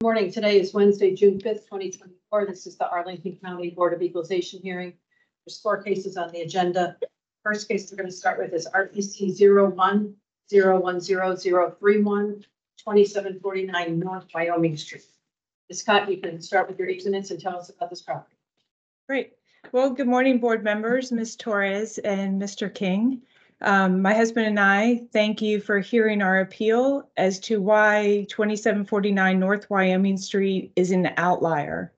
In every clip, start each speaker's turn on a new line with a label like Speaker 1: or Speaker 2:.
Speaker 1: Morning. Today is Wednesday, June 5th, 2024. This is the Arlington County Board of Equalization hearing. There's 4 cases on the agenda. First case we're going to start with is REC 01010031, 2749 North Wyoming Street. Ms. Scott, you can start with your easements and tell us about this property.
Speaker 2: Great. Well, good morning, board members, Ms. Torres and Mr. King. My husband and I thank you for hearing our appeal as to why 2749 North Wyoming Street is an outlier.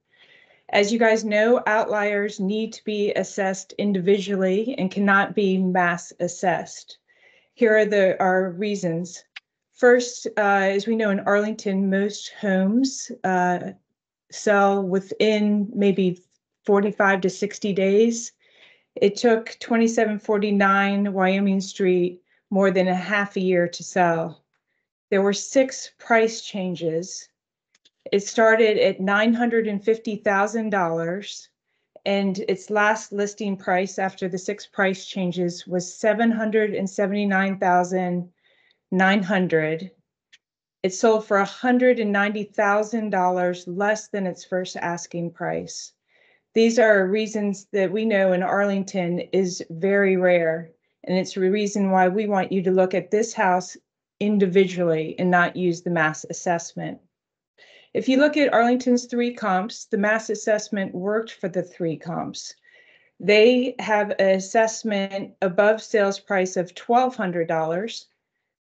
Speaker 2: As you guys know, outliers need to be assessed individually and cannot be mass assessed. Here are our reasons. First, as we know in Arlington, most homes sell within maybe 45 to 60 days. It took 2749 Wyoming Street more than a half a year to sell. There were 6 price changes. It started at $950,000, and its last listing price after the 6 price changes was $779,900. It sold for $190,000 less than its first asking price. These are reasons that we know in Arlington is very rare, and it's a reason why we want you to look at this house individually and not use the mass assessment. If you look at Arlington's 3 comps, the mass assessment worked for the 3 comps. They have an assessment above sales price of $1,200,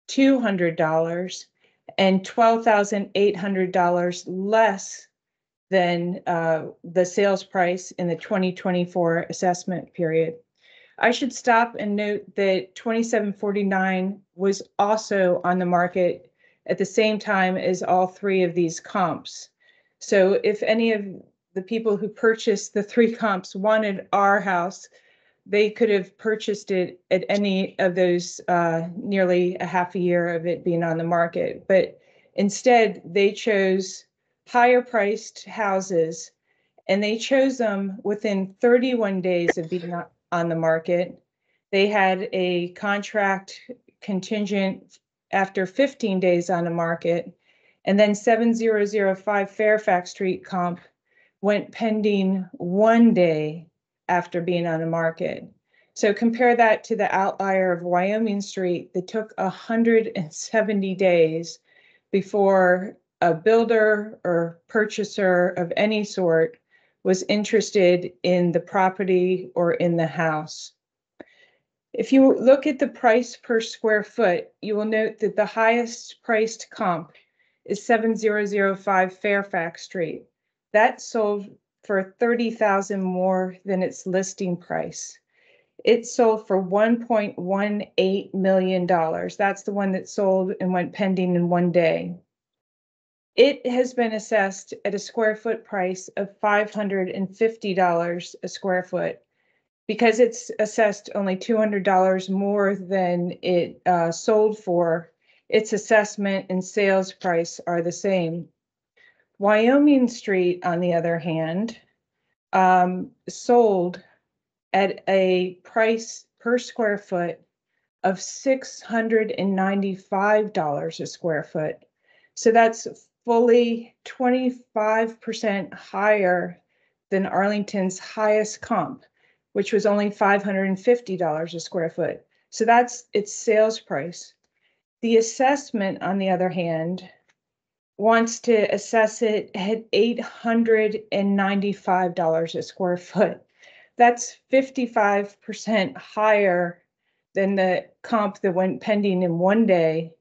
Speaker 2: $200, and $12,800 less than the sales price in the 2024 assessment period. I should stop and note that 2749 was also on the market at the same time as all 3 of these comps. So if any of the people who purchased the 3 comps wanted our house, they could have purchased it at any of those nearly a half a year of it being on the market. But instead, they chose higher priced houses, and they chose them within 31 days of being on the market. They had a contract contingent after 15 days on the market, and then 7005 Fairfax Street comp went pending 1 day after being on the market. So compare that to the outlier of Wyoming Street that took 170 days before a builder or purchaser of any sort was interested in the property or in the house. If you look at the price per square foot, you will note that the highest priced comp is 7005 Fairfax Street. That sold for $30,000 more than its listing price. It sold for $1.18 million. That's the one that sold and went pending in 1 day. It has been assessed at a square foot price of $550 a square foot. Because it's assessed only $200 more than it sold for, its assessment and sales price are the same. Wyoming Street, on the other hand, sold at a price per square foot of $695 a square foot. So that's fully 25% higher than Arlington's highest comp, which was only $550 a square foot. So that's its sales price. The assessment, on the other hand, wants to assess it at $895 a square foot. That's 55% higher than the comp that went pending in 1 day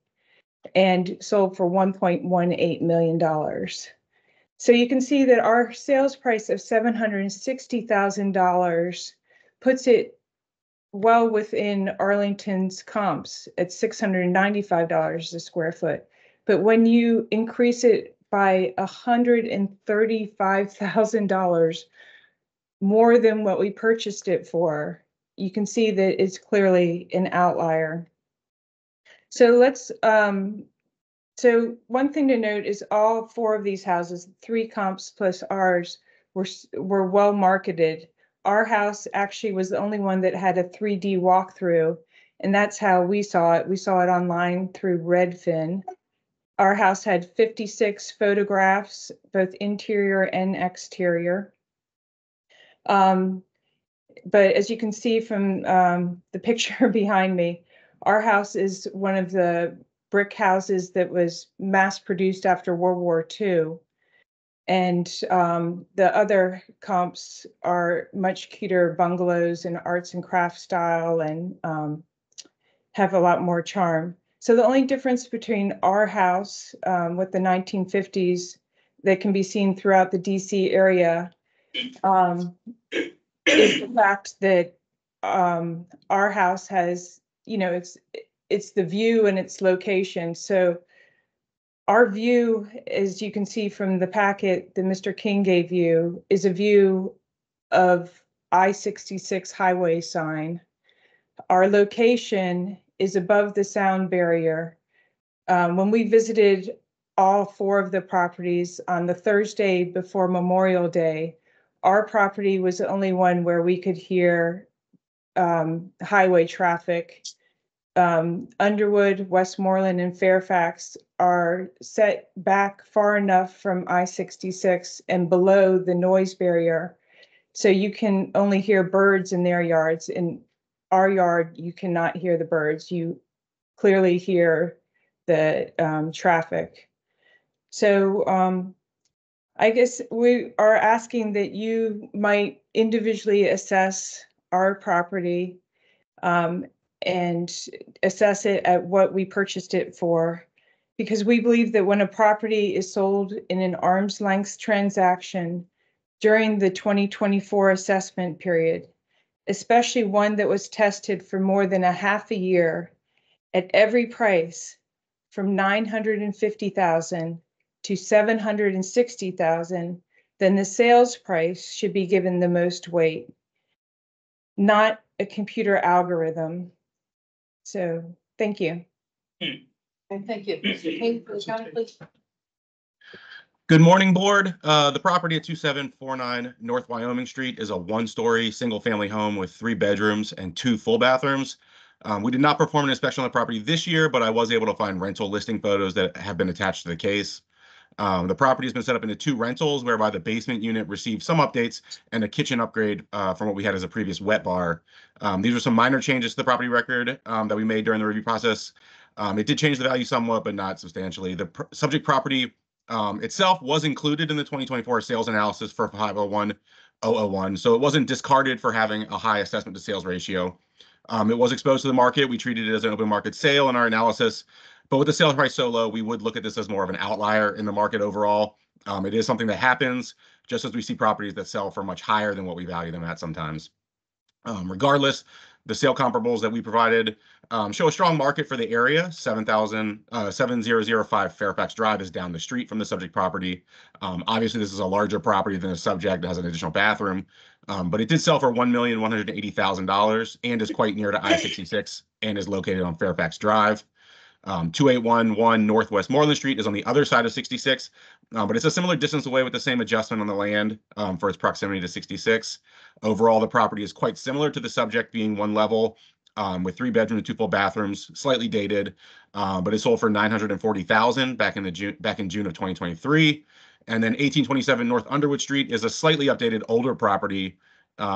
Speaker 2: and sold for $1.18 million. So you can see that our sales price of $760,000 puts it well within Arlington's comps at $695 a square foot. But when you increase it by $135,000 more than what we purchased it for, you can see that it's clearly an outlier. So so one thing to note is all 4 of these houses, 3 comps plus ours, were well marketed. Our house actually was the only one that had a 3D walkthrough, and that's how we saw it. We saw it online through Redfin. Our house had 56 photographs, both interior and exterior. But as you can see from the picture behind me, our house is one of the brick houses that was mass produced after World War II. And the other comps are much cuter bungalows and arts and crafts style and have a lot more charm. So the only difference between our house with the 1950s that can be seen throughout the DC area is the fact that our house has, you know, it's the view and its location. So our view, as you can see from the packet that Mr. King gave you, is a view of I-66 highway sign. Our location is above the sound barrier. When we visited all 4 of the properties on the Thursday before Memorial Day, our property was the only one where we could hear highway traffic. Underwood, Westmoreland, and Fairfax are set back far enough from I-66 and below the noise barrier. So you can only hear birds in their yards. In our yard, you cannot hear the birds. You clearly hear the traffic. So I guess we are asking that you might individually assess our property and assess it at what we purchased it for, because we believe that when a property is sold in an arm's length transaction during the 2024 assessment period, especially one that was tested for more than a half a year at every price from $950,000 to $760,000, then the sales price should be given the most weight, not a computer algorithm. So, thank you.
Speaker 1: And thank you. Mr. King, for the county, please.
Speaker 3: Good morning, board. The property at 2749 North Wyoming Street is a 1-story single-family home with 3 bedrooms and 2 full bathrooms. We did not perform an inspection on the property this year, but I was able to find rental listing photos that have been attached to the case. The property has been set up into 2 rentals, whereby the basement unit received some updates and a kitchen upgrade from what we had as a previous wet bar. These are some minor changes to the property record that we made during the review process. It did change the value somewhat, but not substantially. The subject property itself was included in the 2024 sales analysis for 501-001, so it wasn't discarded for having a high assessment to sales ratio. It was exposed to the market. We treated it as an open market sale in our analysis, but with the sales price so low, we would look at this as more of an outlier in the market overall. It is something that happens, just as we see properties that sell for much higher than what we value them at sometimes. Regardless, the sale comparables that we provided show a strong market for the area. 7005 Fairfax Drive is down the street from the subject property. Obviously, this is a larger property than the subject that has an additional bathroom, but it did sell for $1,180,000 and is quite near to I-66 and is located on Fairfax Drive. 2811 Northwest Moreland Street is on the other side of 66, but it's a similar distance away with the same adjustment on the land for its proximity to 66. Overall, the property is quite similar to the subject, being 1 level with 3 bedrooms and 2 full bathrooms, slightly dated, but it sold for $940,000 back in June of 2023. And then 1827 North Underwood Street is a slightly updated older property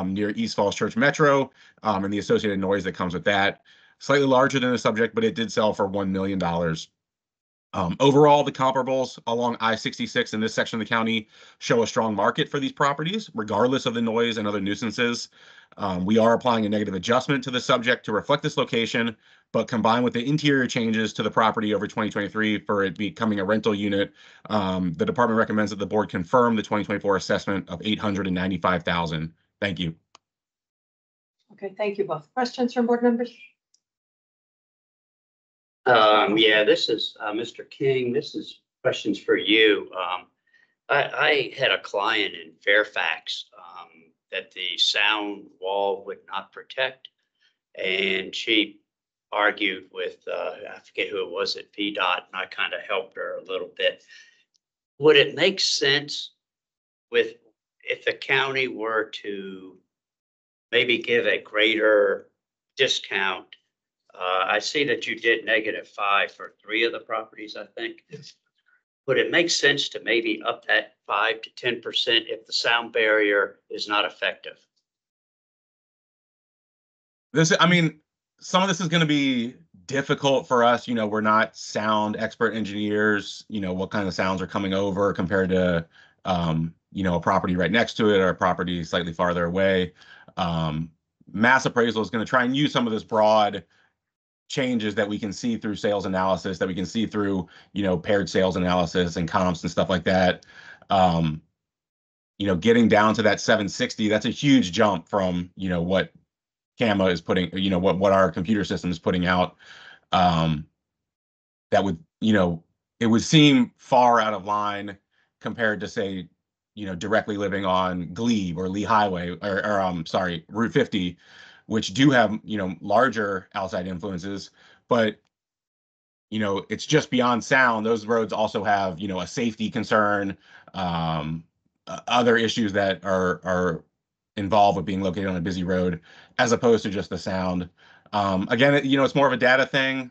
Speaker 3: near East Falls Church Metro and the associated noise that comes with that. Slightly larger than the subject, but it did sell for $1 million. Overall, the comparables along I-66 in this section of the county show a strong market for these properties, regardless of the noise and other nuisances. We are applying a negative adjustment to the subject to reflect this location, but combined with the interior changes to the property over 2023 for it becoming a rental unit, the department recommends that the board confirm the 2024 assessment of $895,000. Thank you.
Speaker 1: Okay, thank you both. Questions from board members?
Speaker 4: Yeah, this is Mr. King. This is questions for you. I had a client in Fairfax that the sound wall would not protect, and she argued with I forget who it was at PDOT, and I kind of helped her a little bit. Would it make sense if the county were to maybe give a greater discount I see that you did -5 for 3 of the properties, I think.
Speaker 5: Yes.
Speaker 4: Would it make sense to maybe up that 5 to 10% if the sound barrier is not effective?
Speaker 3: I mean, some of this is going to be difficult for us. You know, we're not sound expert engineers. You know, what kind of sounds are coming over compared to, you know, a property right next to it or a property slightly farther away. Mass appraisal is going to try and use some of this broad changes that we can see through sales analysis, that we can see through, you know, paired sales analysis and comps and stuff like that. You know, getting down to that 760, that's a huge jump from, you know, what CAMA is putting, you know, what our computer system is putting out. That would, you know, it would seem far out of line compared to, say, you know, directly living on Glebe or Lee Highway or sorry, Route 50, which do have, you know, larger outside influences, but you know, it's just beyond sound. Those roads also have, you know, a safety concern, other issues that are involved with being located on a busy road, as opposed to just the sound. Again, you know, it's more of a data thing.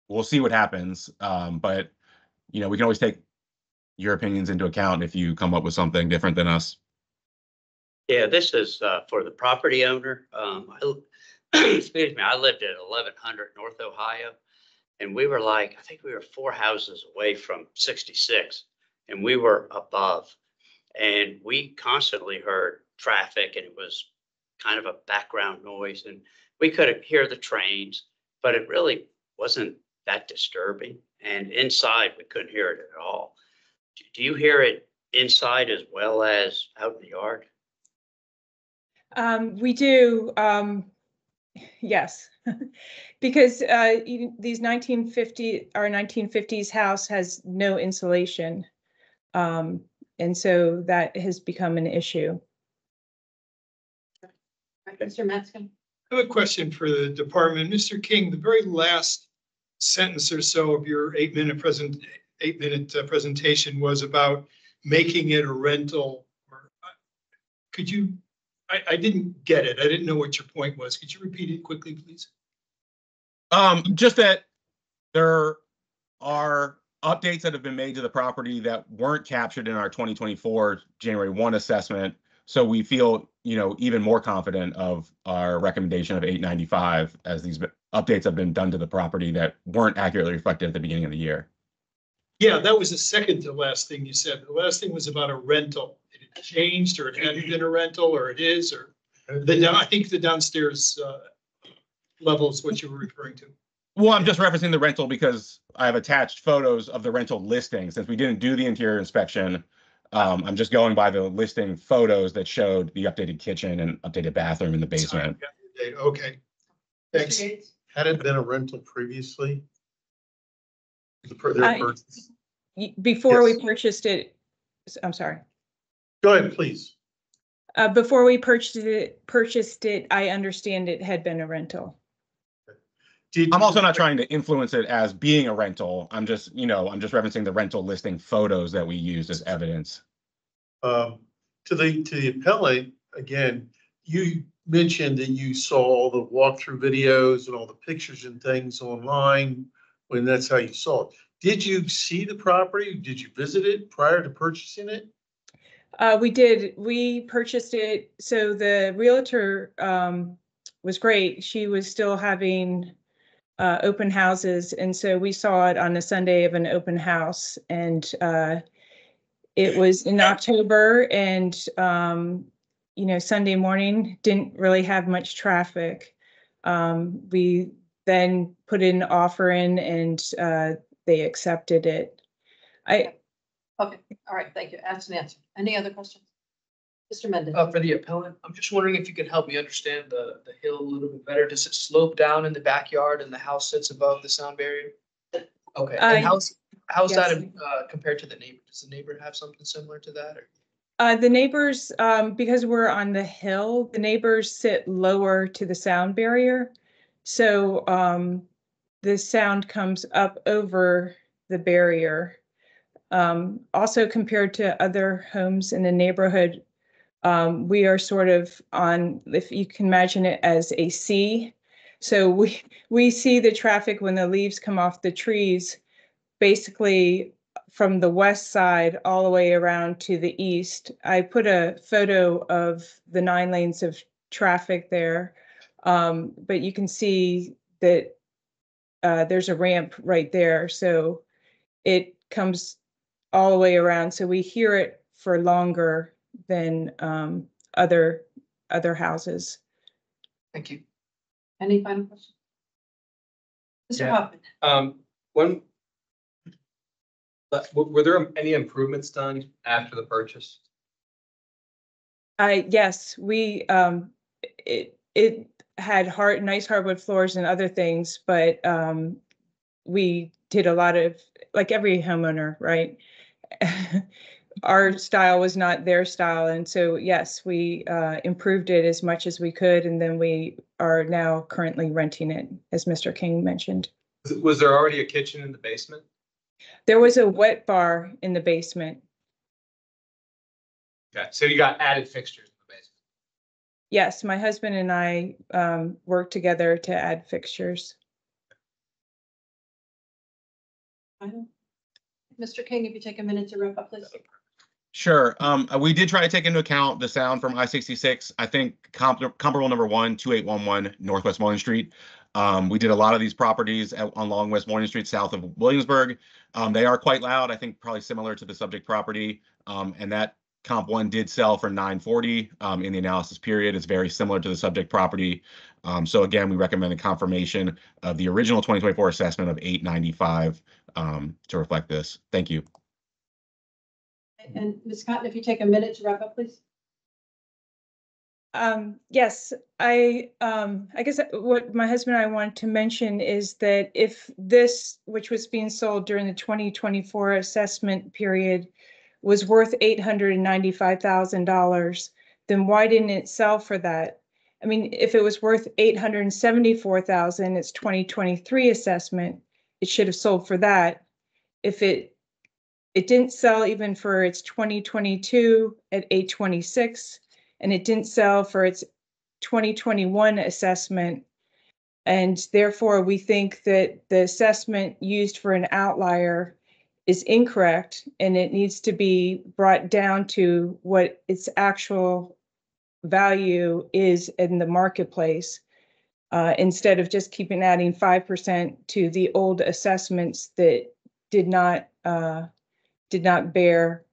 Speaker 3: We'll see what happens, but you know, we can always take your opinions into account if you come up with something different than us.
Speaker 4: Yeah, this is for the property owner. Excuse me, I lived at 1100 North Ohio, and we were like, I think we were 4 houses away from 66, and we were above. And we constantly heard traffic, and it was kind of a background noise, and we could hear the trains, but it really wasn't that disturbing. And inside, we couldn't hear it at all. Do you hear it inside as well as out in the yard?
Speaker 2: We do, yes, because these 1950s house has no insulation. And so that has become an issue.
Speaker 1: Mr. Metzger?
Speaker 5: I have a question for the department. Mr. King, the very last sentence or so of your 8-minute presentation was about making it a rental. Could you, I didn't get it. I didn't know what your point was. Could you repeat it quickly, please?
Speaker 3: Just that there are updates that have been made to the property that weren't captured in our 2024 January 1 assessment. So we feel, you know, even more confident of our recommendation of 895 as these updates have been done to the property that weren't accurately reflected at the beginning of the year.
Speaker 5: Yeah, that was the second to last thing you said. The last thing was about a rental. It had changed, or it hadn't been a rental, or it is, or I think the downstairs level is what you were referring to.
Speaker 3: Well, I'm just referencing the rental because I have attached photos of the rental listing. Since we didn't do the interior inspection, I'm just going by the listing photos that showed the updated kitchen and updated bathroom in the basement.
Speaker 5: Okay, thanks.
Speaker 6: Had it been a rental previously?
Speaker 2: Before
Speaker 6: Yes.
Speaker 2: we purchased it, I'm sorry.
Speaker 6: Go ahead, please.
Speaker 2: Before we purchased it, I understand it had been a rental.
Speaker 3: I'm also not trying to influence it as being a rental. I'm just, you know, I'm just referencing the rental listing photos that we used as evidence.
Speaker 6: To the appellant, again, you mentioned that you saw all the walkthrough videos and all the pictures and things online when that's how you saw it. Did you see the property? Did you visit it prior to purchasing it?
Speaker 2: We did. We purchased it. So the realtor was great. She was still having open houses. And so we saw it on the Sunday of an open house. And it was in October, and, you know, Sunday morning didn't really have much traffic. We then put an offer in, and they accepted it.
Speaker 1: Okay, all right, thank you. Asked and answered. Any other questions? Mr. Mendez?
Speaker 7: For the appellant, I'm just wondering if you could help me understand the hill a little bit better. Does it slope down in the backyard and the house sits above the sound barrier? Okay, and how's
Speaker 2: yes.
Speaker 7: that compared to the neighbor? Does the neighbor have something similar to that? Or?
Speaker 2: The neighbors, because we're on the hill, the neighbors sit lower to the sound barrier. So the sound comes up over the barrier. Also, compared to other homes in the neighborhood, we are sort of on, if you can imagine it as a C. So we see the traffic when the leaves come off the trees, basically from the west side all the way around to the east. I put a photo of the 9 lanes of traffic there, but you can see that there's a ramp right there. So it comes all the way around. So we hear it for longer than other houses.
Speaker 7: Thank you.
Speaker 1: Any final questions? Mr.
Speaker 8: Yeah.
Speaker 1: Hoffman?
Speaker 8: Were there any improvements done after the purchase?
Speaker 2: Yes, we it had nice hardwood floors and other things, but we did a lot of, like every homeowner, right? Our style was not their style, and so yes, we improved it as much as we could, and then we are now currently renting it, as Mr. King mentioned.
Speaker 8: Was there already a kitchen in the basement?
Speaker 2: There was a wet bar in the basement.
Speaker 8: Okay, so you got added fixtures in the basement.
Speaker 2: Yes, my husband and I worked together to add fixtures.
Speaker 1: Mr. King, if you take a minute to wrap up, please.
Speaker 3: Sure. We did try to take into account the sound from I-66. I think comparable number 1, 2811 Northwest Moynihan Street. We did a lot of these properties along West Moynihan Street, south of Williamsburg. They are quite loud. I think probably similar to the subject property. And that comp 1 did sell for $940 in the analysis period. It's very similar to the subject property. So again, we recommend a confirmation of the original 2024 assessment of $895 to reflect this. Thank you.
Speaker 1: And Ms. Cotton, if you take a minute to wrap up, please.
Speaker 2: Yes, I guess what my husband and I wanted to mention is that if this, which was being sold during the 2024 assessment period, was worth $895,000, then why didn't it sell for that? I mean, if it was worth $874,000, its 2023 assessment, it should have sold for that. If it didn't sell even for its 2022 at $826, and it didn't sell for its 2021 assessment. And therefore, we think that the assessment used for an outlier is incorrect, and it needs to be brought down to what its actual value is in the marketplace, instead of just keeping adding 5% to the old assessments that did not bear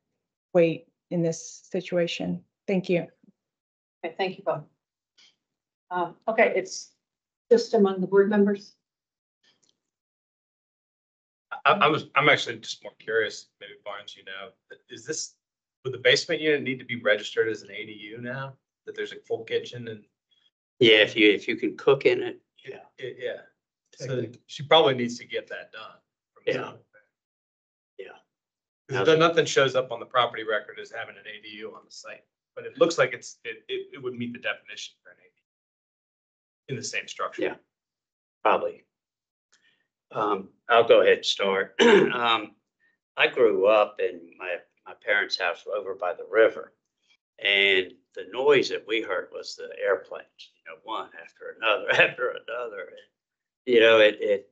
Speaker 2: weight in this situation. Thank you.
Speaker 1: Okay, thank you both. Okay, it's just among the board members.
Speaker 8: I'm actually just more curious, maybe Barnes, would the basement unit need to be registered as an ADU now that there's a full kitchen and?
Speaker 4: Yeah, if you can cook in it, yeah.
Speaker 8: Yeah, so she probably needs to get that done.
Speaker 4: Yeah.
Speaker 8: Nothing shows up on the property record as having an ADU on the site, but it looks like it would meet the definition for an ADU in the same structure.
Speaker 4: Yeah, probably. I'll go ahead and start. I grew up in my parents' house over by the river, and the noise that we heard was the airplanes, one after another after another. And,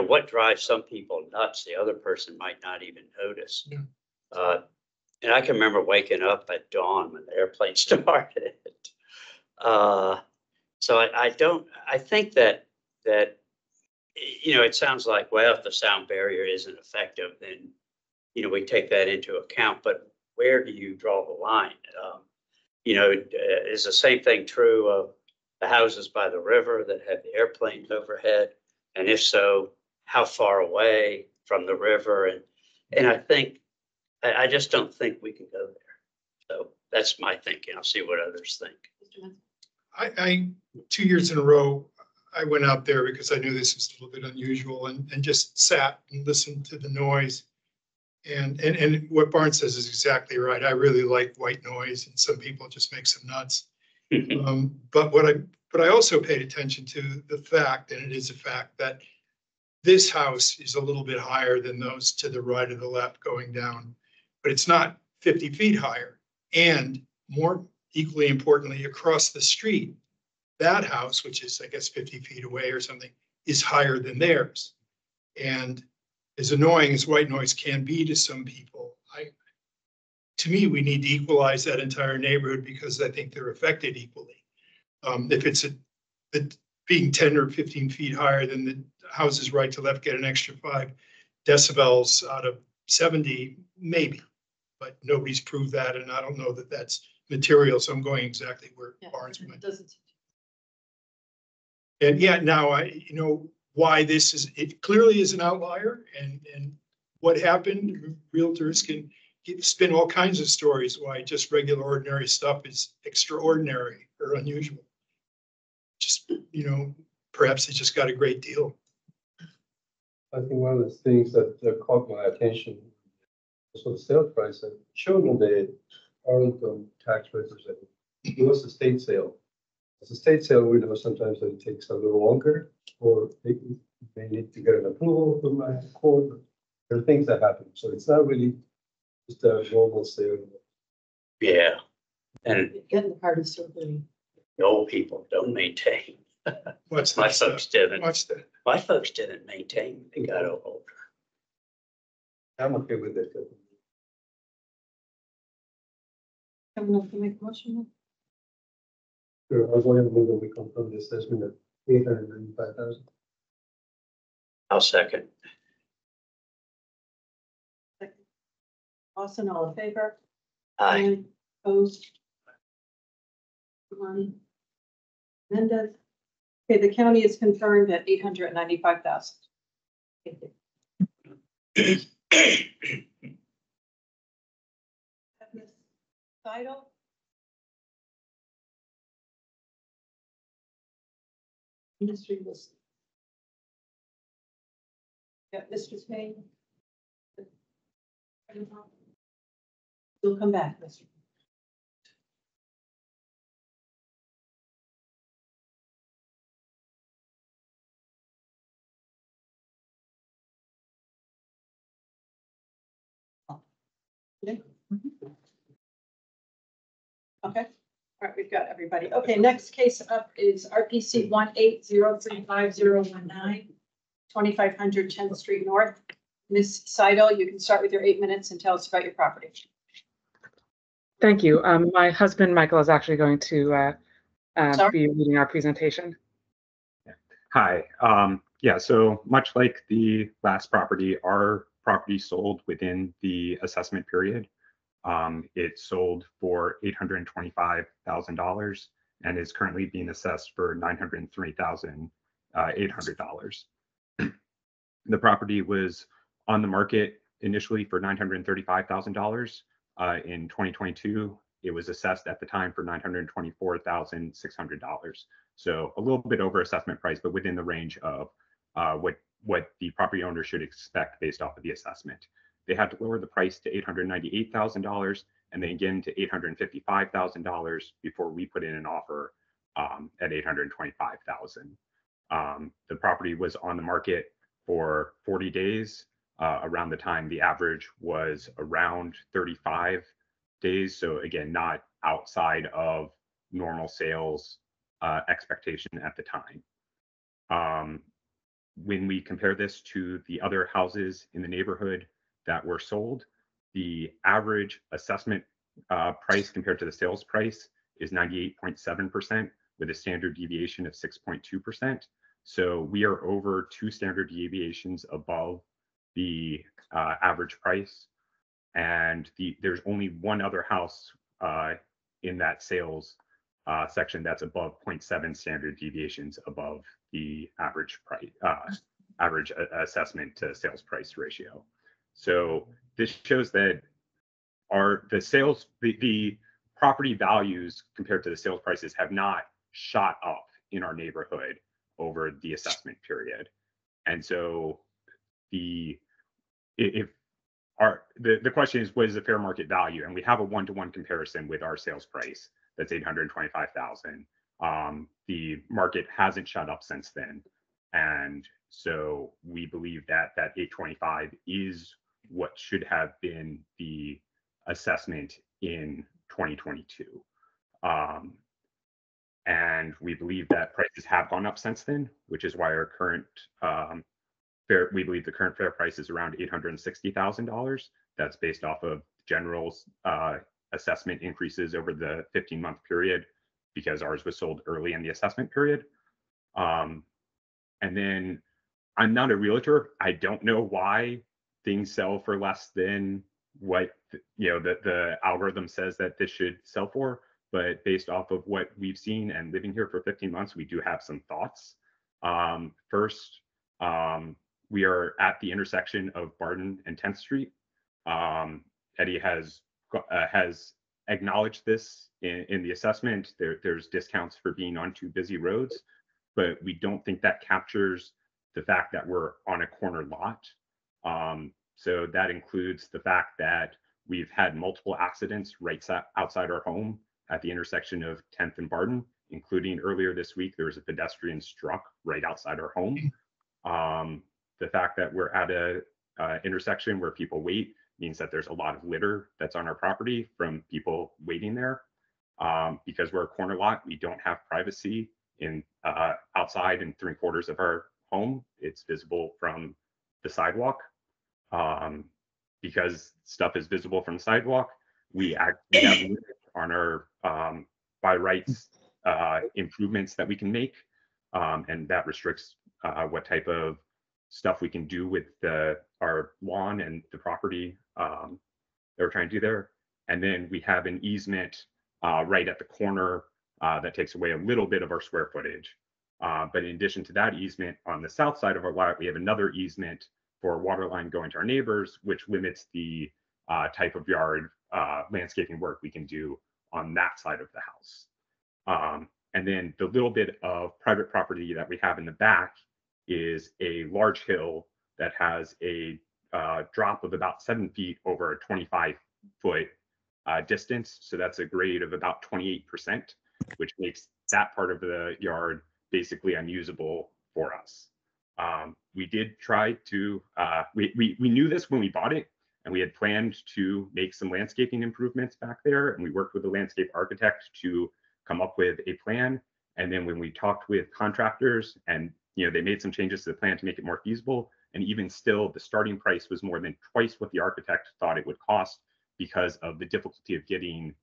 Speaker 4: what drives some people nuts, the other person might not even notice. Yeah. And I can remember waking up at dawn when the airplane started. So I think that it sounds like, well, if the sound barrier isn't effective, then, we take that into account, but where do you draw the line? Is the same thing true of the houses by the river that have the airplanes overhead? And if so, how far away from the river? And I just don't think we can go there. So that's my thinking. I'll see what others think.
Speaker 5: I 2 years in a row, I went out there because I knew this was a little bit unusual and just sat and listened to the noise. And what Barnes says is exactly right. I really like white noise, and some people just makes them nuts. But I also paid attention to the fact, and it is a fact, that this house is a little bit higher than those to the right or the left going down, but it's not 50 feet higher. And more equally importantly, across the street, that house, which is, I guess, 50 feet away or something, is higher than theirs. And as annoying as white noise can be to some people, to me, we need to equalize that entire neighborhood because I think they're affected equally. If it's being 10 or 15 feet higher than the houses right to left get an extra 5 decibels out of 70, maybe, but nobody's proved that, and I don't know that that's material, so I'm going exactly where Barnes went. And yeah, now you know why this is, it clearly is an outlier, and what happened, realtors can spin all kinds of stories why just regular ordinary stuff is extraordinary or unusual. Just, you know, perhaps they just got a great deal.
Speaker 9: I think one of the things that caught my attention was the sale price. That showed on the Arlington tax representative. It was a state sale. As a state sale, we know sometimes that it takes a little longer, or they need to get an approval from my court. There are things that happen, so it's not really just a normal sale.
Speaker 4: Yeah, and
Speaker 1: Getting the party started.
Speaker 4: the old people don't maintain.
Speaker 5: What's
Speaker 4: My
Speaker 5: that
Speaker 4: folks
Speaker 5: stuff?
Speaker 4: didn't.
Speaker 5: What's that?
Speaker 4: My folks didn't maintain. They got older.
Speaker 9: I'm okay with it.
Speaker 1: Someone else can make a motion?
Speaker 9: Sure, I was going to move that we confirm the assessment at 895,000.
Speaker 4: I'll second.
Speaker 1: Austin, all in favor?
Speaker 4: Aye.
Speaker 1: Opposed? One. Mendez. Okay, the county is confirmed at 895,000. Thank you. Ms. Seidel? Ministry list. Yeah, Mr. Spain. You'll come back, Mr. Okay, all right, we've got everybody. Okay, next case up is RPC 180350019, 2500 10th Street North. Ms. Seidel, you can start with your 8 minutes and tell us about your property.
Speaker 10: Thank you. My husband, Michael, is actually going to be leading our presentation.
Speaker 11: Hi. Yeah, so much like the last property, our property sold within the assessment period. It sold for $825,000 and is currently being assessed for $903,800. The property was on the market initially for $935,000. In 2022, it was assessed at the time for $924,600. So a little bit over assessment price, but within the range of what the property owner should expect based off of the assessment. They had to lower the price to $898,000 and then again to $855,000 before we put in an offer at $825,000. The property was on the market for 40 days. Around the time the average was around 35 days. So again, not outside of normal sales expectation at the time. When we compare this to the other houses in the neighborhood that were sold, the average assessment price compared to the sales price is 98.7% with a standard deviation of 6.2%. So we are over 2 standard deviations above the average price. And there's only one other house in that sales section that's above 0.7 standard deviations above the average price, average assessment to sales price ratio. So this shows that the property values compared to the sales prices have not shot up in our neighborhood over the assessment period. And so the question is, what is the fair market value? And we have a one-to-one comparison with our sales price. That's $825,000. The market hasn't shot up since then. And so we believe that that 825 is what should have been the assessment in 2022. And we believe that prices have gone up since then, which is why our current we believe the current fair price is around $860,000. That's based off of general assessment increases over the 15-month period, because ours was sold early in the assessment period. And then I'm not a realtor. I don't know why things sell for less than what the algorithm says that this should sell for. But based off of what we've seen and living here for 15 months, we do have some thoughts. First, we are at the intersection of Barton and 10th Street. Eddie has acknowledged this in the assessment. There's discounts for being on two busy roads, but we don't think that captures the fact that we're on a corner lot. So that includes the fact that we've had multiple accidents right outside our home at the intersection of 10th and Barton, including earlier this week, there was a pedestrian struck right outside our home. The fact that we're at a intersection where people wait means that there's a lot of litter that's on our property from people waiting there. Because we're a corner lot, we don't have privacy in outside in 3/4 of our home. It's visible from the sidewalk. Because stuff is visible from the sidewalk, we have limits on our by rights improvements that we can make, and that restricts what type of stuff we can do with our lawn and the property that we're trying to do there. And then we have an easement right at the corner that takes away a little bit of our square footage. But in addition to that easement, on the south side of our lot, we have another easement for a water line going to our neighbors, which limits the type of yard landscaping work we can do on that side of the house. And then the little bit of private property that we have in the back is a large hill that has a drop of about 7 feet over a 25-foot distance. So that's a grade of about 28%, which makes that part of the yard basically unusable for us. We did try to, we knew this when we bought it, and we had planned to make some landscaping improvements back there. And we worked with the landscape architect to come up with a plan. And then when we talked with contractors, and they made some changes to the plan to make it more feasible. And even still, the starting price was more than twice what the architect thought it would cost, because of the difficulty of getting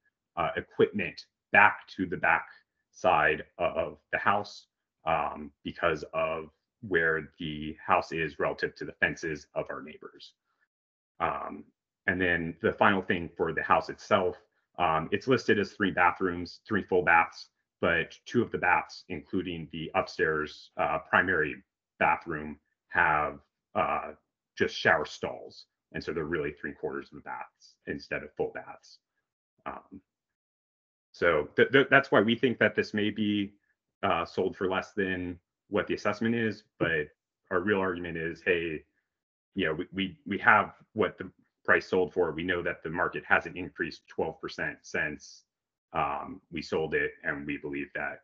Speaker 11: equipment back to the back side of the house, because of where the house is relative to the fences of our neighbors. And then the final thing for the house itself, it's listed as 3 bathrooms, 3 full baths, but 2 of the baths, including the upstairs primary bathroom, have just shower stalls. And so they're really 3/4 of baths instead of full baths. So that's why we think that this may be sold for less than what the assessment is. But our real argument is, hey, we have what the price sold for. We know that the market hasn't increased 12% since we sold it, and we believe that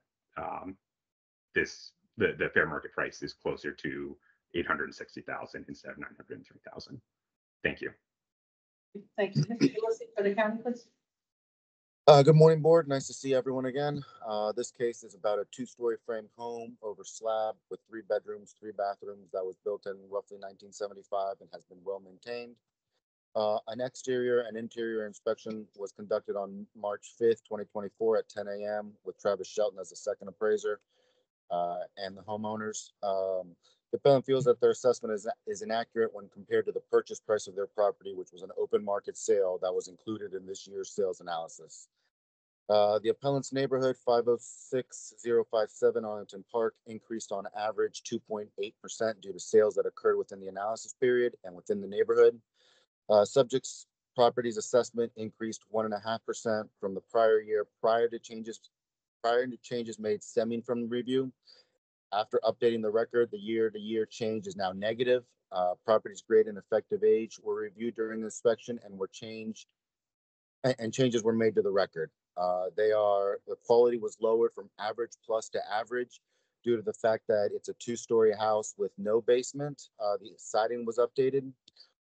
Speaker 11: the fair market price is closer to $860,000 instead of $903,000. Thank you.
Speaker 1: Thank you. Mr. Wilson, for the county, please.
Speaker 12: Good morning, board. Nice to see everyone again. This case is about a 2-story frame home over slab with 3 bedrooms, 3 bathrooms that was built in roughly 1975 and has been well maintained. An exterior and interior inspection was conducted on March 5th, 2024 at 10 a.m. with Travis Shelton as the second appraiser and the homeowners. The appellant feels that their assessment is inaccurate when compared to the purchase price of their property, which was an open market sale that was included in this year's sales analysis. The appellant's neighborhood, 506057 Arlington Park, increased on average 2.8% due to sales that occurred within the analysis period and within the neighborhood. Subject's property's assessment increased 1.5% from the prior year prior to changes made stemming from the review. After updating the record, the year-to-year change is now negative. Property's grade and effective age were reviewed during the inspection and were changed, and changes were made to the record. The quality was lowered from average plus to average due to the fact that it's a 2-story house with no basement. The siding was updated.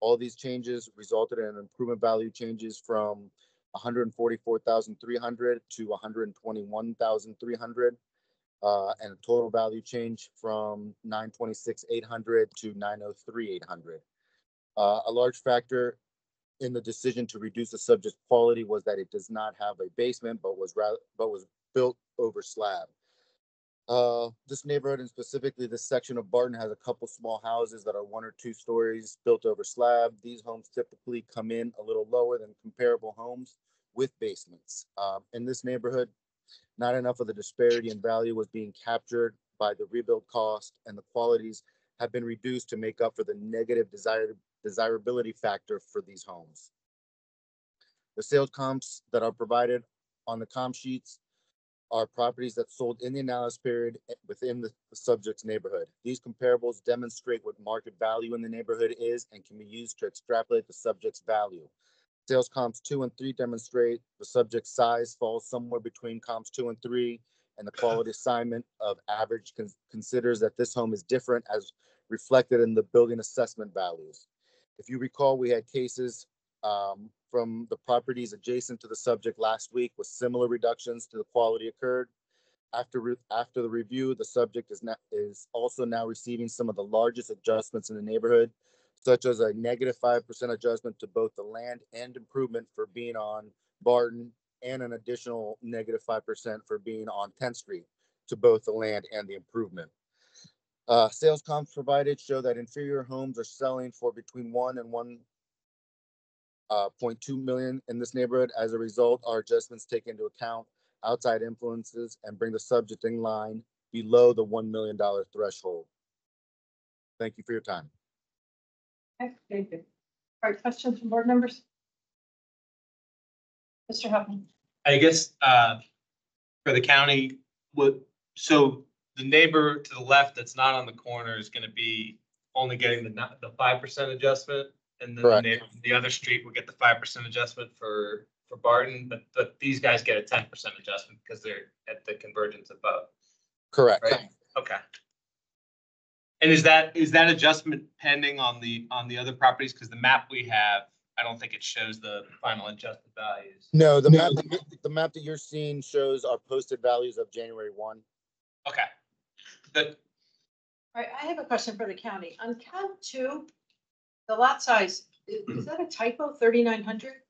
Speaker 12: All these changes resulted in improvement value changes from $144,300 to $121,300. And a total value change from $926,800 to $903,800. A large factor in the decision to reduce the subject's quality was that it does not have a basement, but was built over slab. This neighborhood, and specifically this section of Barton, has a couple small houses that are 1 or 2 stories built over slab. These homes typically come in a little lower than comparable homes with basements. In this neighborhood, not enough of the disparity in value was being captured by the rebuild cost, and the qualities have been reduced to make up for the negative desirability factor for these homes. The sales comps that are provided on the comp sheets are properties that sold in the analysis period within the subject's neighborhood. These comparables demonstrate what market value in the neighborhood is and can be used to extrapolate the subject's value. Sales comps 2 and 3 demonstrate the subject's size falls somewhere between comps 2 and 3, and the quality assignment of average considers that this home is different as reflected in the building assessment values. If you recall, we had cases from the properties adjacent to the subject last week with similar reductions to the quality occurred. After the review, the subject is also now receiving some of the largest adjustments in the neighborhood, such as a -5% adjustment to both the land and improvement for being on Barton, and an additional -5% for being on 10th Street to both the land and the improvement. Sales comps provided show that inferior homes are selling for between 1 and 1.2 million in this neighborhood. As a result, our adjustments take into account outside influences and bring the subject in line below the $1 million threshold. Thank you for your time.
Speaker 1: Okay, thank you. All right, questions from board members? Mr. Huffman.
Speaker 8: I guess for the county, so the neighbor to the left that's not on the corner is going to be only getting the 5% adjustment, and then the other street will get the 5% adjustment for Barton, but these guys get a 10% adjustment because they're at the convergence of both.
Speaker 12: Correct.
Speaker 8: Right? Okay. And is that adjustment pending on the other properties? Because the map we have, I don't think it shows the final adjusted values.
Speaker 12: No, the map that you're seeing shows our posted values of January 1.
Speaker 8: Okay. Good.
Speaker 1: All right, I have a question for the county. On count 2, the lot size, is that a typo, 3,900?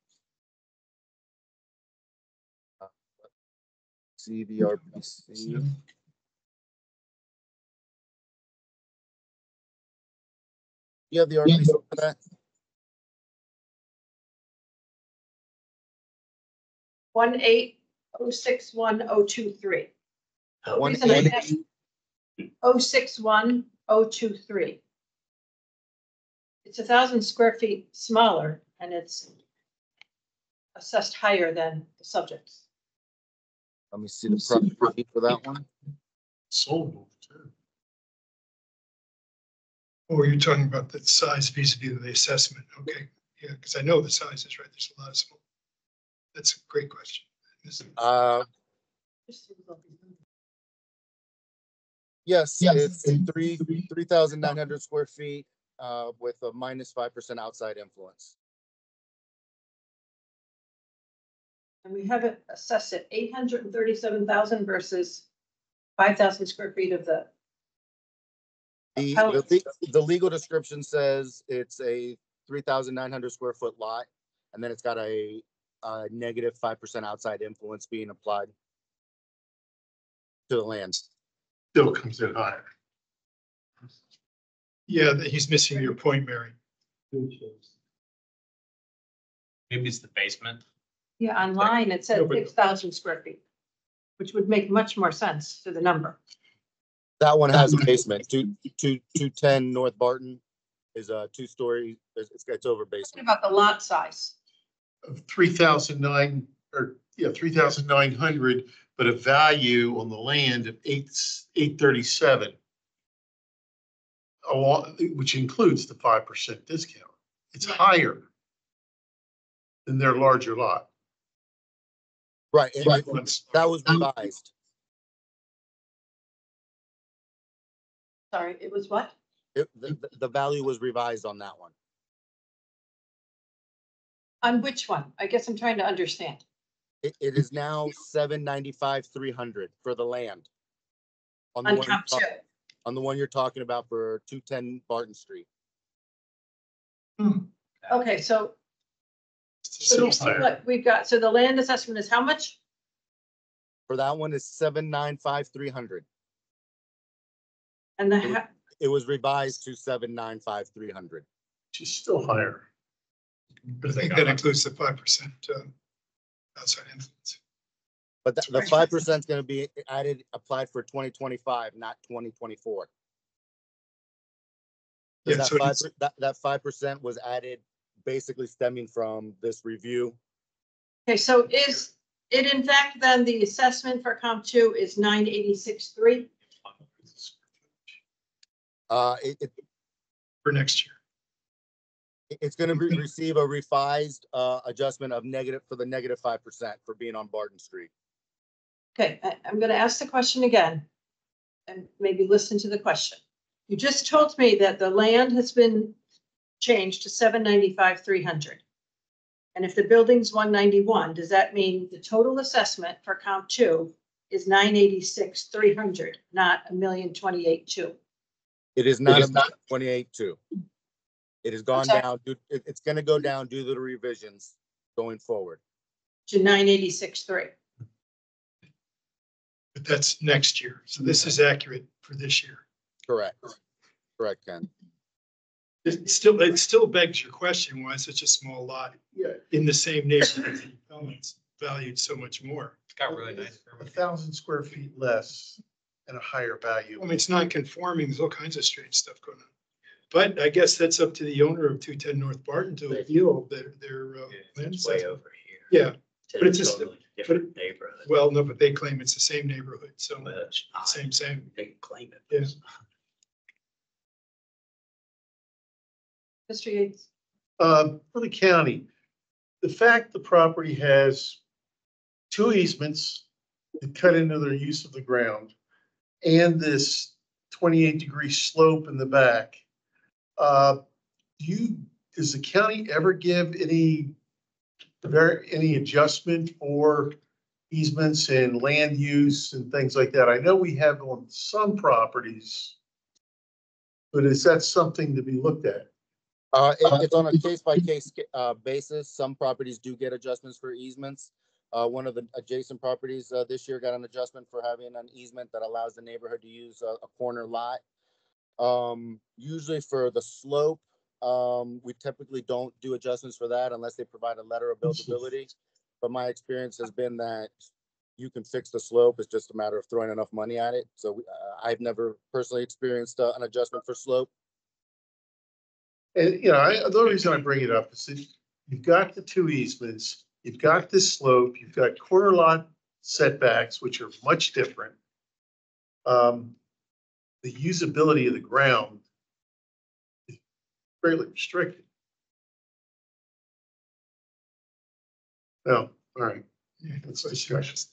Speaker 12: See the RPC. You have the RPC for that?
Speaker 1: 18061,023. 061,023. It's 1,000 square feet smaller, and it's assessed higher than the subjects.
Speaker 12: Let me see the property for that one.
Speaker 5: Sold too. Or you're talking about the size vis-a-vis the assessment. Okay, yeah, because I know the size is right. There's a lot of small. That's a great question.
Speaker 12: Yes, it's 3,900 square feet with a -5% outside influence.
Speaker 1: And we have it assessed at 837,000 versus 5,000 square feet of the.
Speaker 12: The legal description says it's a 3,900 square foot lot, and then it's got a -5% outside influence being applied to the land.
Speaker 6: Still comes in higher.
Speaker 5: Yeah, he's missing your point, Mary.
Speaker 8: Maybe it's the basement.
Speaker 1: Yeah, online it said 6,000 square feet, which would make much more sense to the number.
Speaker 12: That one has a basement. 210 North Barton is a 2-story. It's over basement.
Speaker 1: What about the lot size?
Speaker 6: Of 3,900, but a value on the land of 837. Which includes the 5% discount. It's higher than their larger lot.
Speaker 12: Right. That was revised.
Speaker 1: Sorry, it was what?
Speaker 12: The value was revised on that one.
Speaker 1: On which one? I guess I'm trying to understand.
Speaker 12: It is now 795, 300 for the land. On the
Speaker 1: On
Speaker 12: one,
Speaker 1: count two.
Speaker 12: on the one you're talking about for 210 Barton Street.
Speaker 1: Okay, so
Speaker 5: Still
Speaker 1: you see
Speaker 5: higher.
Speaker 1: what we've got, so the land assessment is how much?
Speaker 12: For that one is 795, 300.
Speaker 1: And the,
Speaker 12: It was revised to 795, 300.
Speaker 6: Which is still higher.
Speaker 5: I think that includes the 5% outside influence.
Speaker 12: But the 5% is going to be added, applied for 2025, not 2024.
Speaker 5: Yeah,
Speaker 12: That
Speaker 5: so
Speaker 12: 5% was added basically stemming from this review.
Speaker 1: okay, so is it in fact then the assessment for comp two is 986.3?
Speaker 5: For next year.
Speaker 12: It's going to receive a revised adjustment of negative for the negative 5% for being on Barton Street.
Speaker 1: Okay, I'm going to ask the question again and maybe listen to the question. You just told me that the land has been changed to 795, 300. And if the building's 191, does that mean the total assessment for comp two is 986, 300, not 1,028,2?
Speaker 12: It is not 28.2. It has gone down. It's going to go down due to the revisions going forward.
Speaker 1: To 986.3.
Speaker 5: But that's next year. So this is accurate for this year.
Speaker 12: Correct. Correct, Ken.
Speaker 5: It still begs your question, why such a small lot in the same neighborhood it's valued so much more?
Speaker 8: It's got really nice.
Speaker 6: 1,000 square feet less and a higher value.
Speaker 5: I mean, it's non-conforming. There's all kinds of strange stuff going on. But I guess that's up to the owner of 210 North Barton to appeal their land.
Speaker 4: It's way over here.
Speaker 5: Yeah,
Speaker 4: To
Speaker 5: but it's
Speaker 4: a
Speaker 5: just-
Speaker 4: totally different neighborhood.
Speaker 5: well, no, but they claim it's the same neighborhood, so
Speaker 4: But it's not.
Speaker 5: same.
Speaker 4: They can claim it.
Speaker 5: Yeah.
Speaker 1: Mr. Yates.
Speaker 6: For the county, the fact the property has 2 easements that cut into their use of the ground and this 28-degree slope in the back, does the county ever give any adjustment for easements and land use and things like that? I know we have on some properties, but is that something to be looked at?
Speaker 12: It's on a case-by-case basis. Some properties do get adjustments for easements. One of the adjacent properties this year got an adjustment for having an easement that allows the neighborhood to use a corner lot. Usually for the slope, we typically don't do adjustments for that unless they provide a letter of buildability. But my experience has been that you can fix the slope. It's just a matter of throwing enough money at it. So I've never personally experienced an adjustment for slope.
Speaker 6: And, the only reason I bring it up is that you've got the 2 easements, you've got this slope, you've got corner lot setbacks, which are much different. The usability of the ground is greatly restricted. Oh, all right. That's discussion.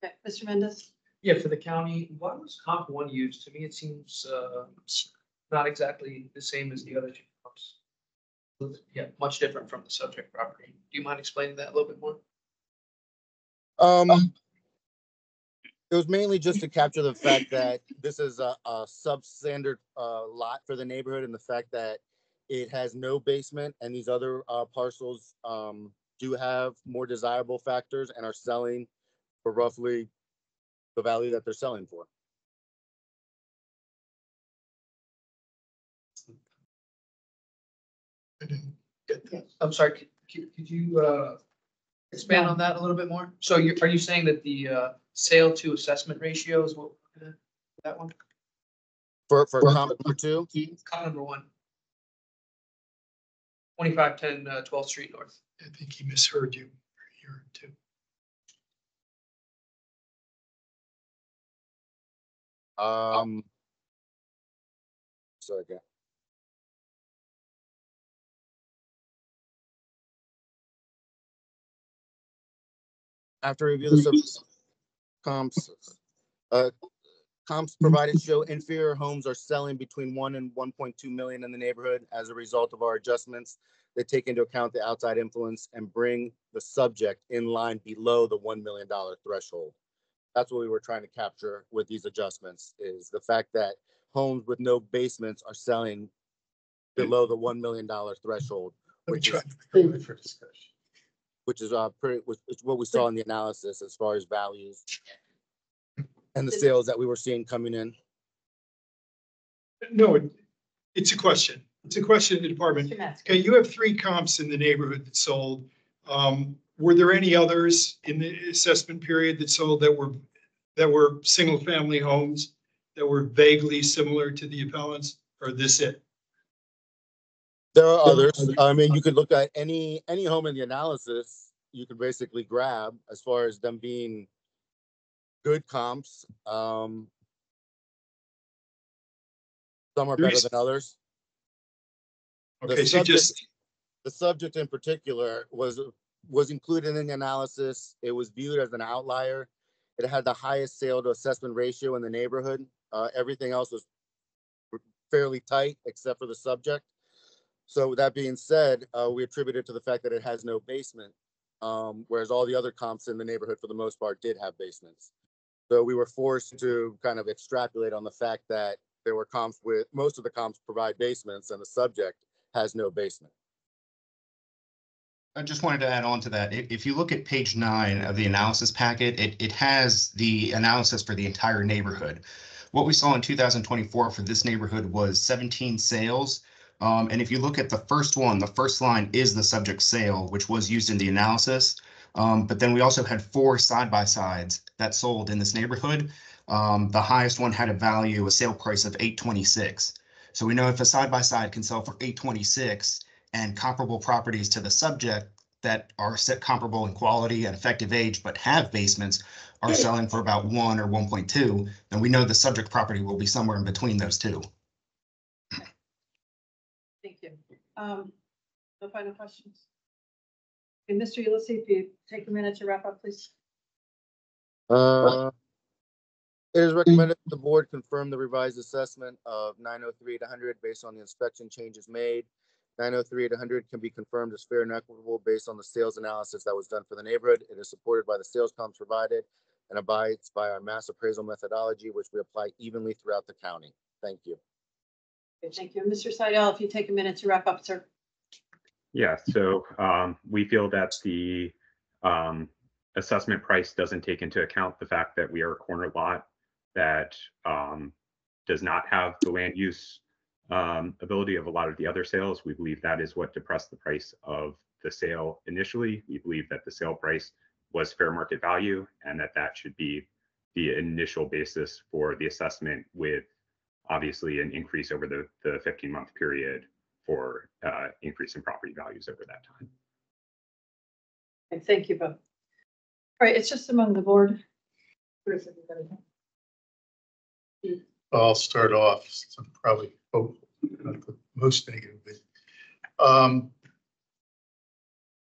Speaker 1: Okay, Mr. Mendez.
Speaker 7: Yeah, for the county, why was comp one used? To me, it seems not exactly the same as the other 2 comps. Yeah, much different from the subject property. Do you mind explaining that a little bit more?
Speaker 12: It was mainly just to capture the fact that this is a substandard lot for the neighborhood, and the fact that it has no basement, and these other parcels do have more desirable factors and are selling for roughly the value that they're selling for.
Speaker 5: I didn't get that.
Speaker 7: I'm sorry, could you expand on that a little bit more? So are you saying that the sale to assessment ratio is what we're looking at, that one?
Speaker 12: For comp number 2?
Speaker 7: Comp number 1. 2510 12th Street North.
Speaker 5: I think he misheard you here too.
Speaker 12: So again. After review the comps, Comps provided show inferior homes are selling between 1 and 1.2 million in the neighborhood as a result of our adjustments. They take into account the outside influence and bring the subject in line below the $1 million threshold. That's what we were trying to capture with these adjustments, is the fact that homes with no basements are selling below the $1 million threshold, which is
Speaker 6: For discussion.
Speaker 12: which is what we saw in the analysis as far as values and the sales that we were seeing coming in.
Speaker 5: No, it's a question. It's a question of the department.
Speaker 1: Mr. Matzke.
Speaker 5: Okay, you have 3 comps in the neighborhood that sold. Were there any others in the assessment period that sold that were single family homes that were vaguely similar to the appellants, or this it?
Speaker 12: There are others. I mean, you could look at any home in the analysis, you could basically grab as far as them being good comps. Some are better than others.
Speaker 5: Okay, so just,
Speaker 12: The subject in particular was included in the analysis. It was viewed as an outlier. It had the highest sale to assessment ratio in the neighborhood. Everything else was fairly tight except for the subject. So with that being said, we attribute it to the fact that it has no basement, whereas all the other comps in the neighborhood for the most part did have basements. So we were forced to kind of extrapolate on the fact that there were comps with, most of the comps provide basements and the subject has no basement.
Speaker 13: I just wanted to add on to that. If you look at page 9 of the analysis packet, it has the analysis for the entire neighborhood. What we saw in 2024 for this neighborhood was 17 sales. And if you look at the first one, the first line is the subject sale, which was used in the analysis. But then we also had 4 side-by-sides that sold in this neighborhood. The highest one had a sale price of $826. So we know if a side-by-side can sell for $826 and comparable properties to the subject that are set comparable in quality and effective age, but have basements are selling for about 1 or 1.2, then we know the subject property will be somewhere in between those two.
Speaker 1: Thank you. No final questions? Okay, Mr. Ulysses, if you take a minute to wrap up, please.
Speaker 12: It is recommended the board confirm the revised assessment of 903-100 based on the inspection changes made. 903-100 can be confirmed as fair and equitable based on the sales analysis that was done for the neighborhood. It is supported by the sales comps provided and abides by our mass appraisal methodology, which we apply evenly throughout the county. Thank you.
Speaker 1: Okay, thank you. Mr. Seidel, if you take a minute to wrap up, sir.
Speaker 11: Yeah, so we feel that the assessment price doesn't take into account the fact that we are a corner lot that does not have the land use ability of a lot of the other sales. We believe that is what depressed the price of the sale initially. We believe that the sale price was fair market value and that should be the initial basis for the assessment, with obviously an increase over the 15-month period for increase in property values over that time.
Speaker 1: Okay, thank you both. All right, it's just among the board.
Speaker 6: I'll start off, since I'm probably not the most negative.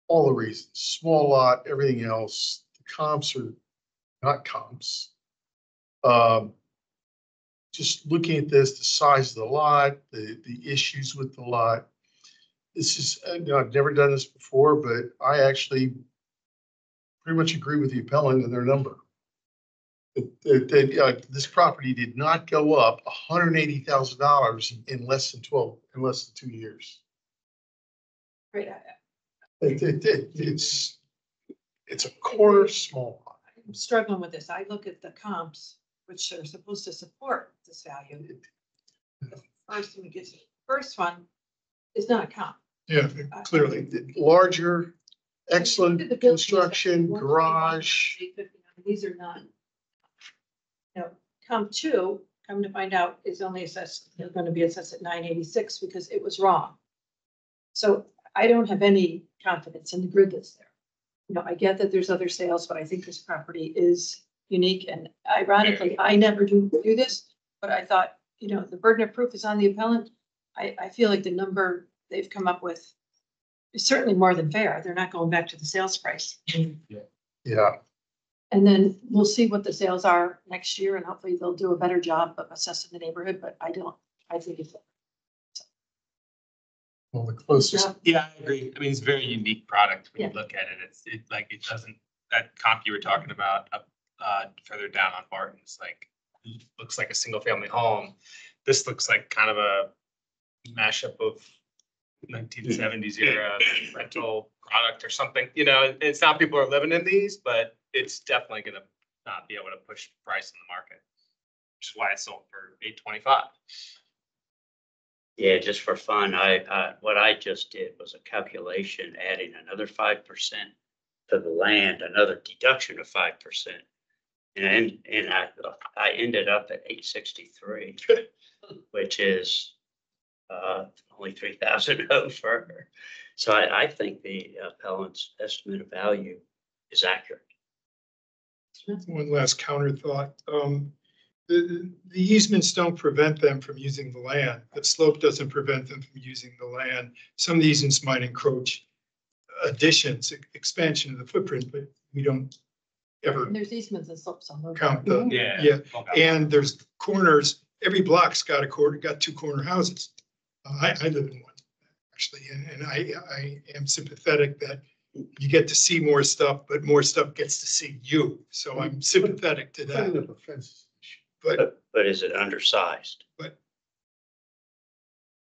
Speaker 6: All the reasons, small lot, everything else, the comps are not comps. Just looking at this, the size of the lot, the issues with the lot. This is, I've never done this before, but I actually pretty much agree with the appellant and their number. This property did not go up $180,000 in less than 2 years.
Speaker 1: Great.
Speaker 6: It's a quarter small lot.
Speaker 1: I'm struggling with this. I look at the comps, which are supposed to support this value. First one is not a comp.
Speaker 6: Yeah, clearly larger, excellent construction, garage.
Speaker 1: These are not. Comp 2, come to find out, is only assessed, they're going to be assessed at 986 because it was wrong. So I don't have any confidence in the grid that's there. I get that there's other sales, but I think this property is unique. And ironically, I never do this, but I thought, the burden of proof is on the appellant. I feel like the number they've come up with is certainly more than fair. They're not going back to the sales price.
Speaker 6: Yeah.
Speaker 1: And then we'll see what the sales are next year, and hopefully they'll do a better job of assessing the neighborhood, but I think it's.
Speaker 5: Well, the closest,
Speaker 8: Yeah, I agree. I mean, it's a very unique product when you
Speaker 1: Yeah.
Speaker 8: look at it. It like, it doesn't, that comp you were talking about up, further down on Barton's, like, looks like a single family home. This looks like kind of a mashup of 1970s era rental product or something, you know, it's not people are living in these, but it's definitely gonna not be able to push price in the market, which is why it's sold for $825.
Speaker 4: Yeah, just for fun, what I just did was a calculation, adding another 5% to the land, another deduction of 5%. And I ended up at 863, which is only 3,000 over. So I think the appellant's estimate of value is accurate.
Speaker 5: one last counter thought. The easements don't prevent them from using the land. The slope doesn't prevent them from using the land. Some of the easements might encroach additions, expansion of the footprint, but we don't ever
Speaker 1: And there's easements and slopes on those.
Speaker 5: count the,
Speaker 8: Yeah.
Speaker 5: and there's corners, every block's got got two corner houses. I live in one, actually, and I am sympathetic that you get to see more stuff, but more stuff gets to see you. So I'm sympathetic to that.
Speaker 6: Putting up a fence.
Speaker 4: But is it undersized?
Speaker 5: Well,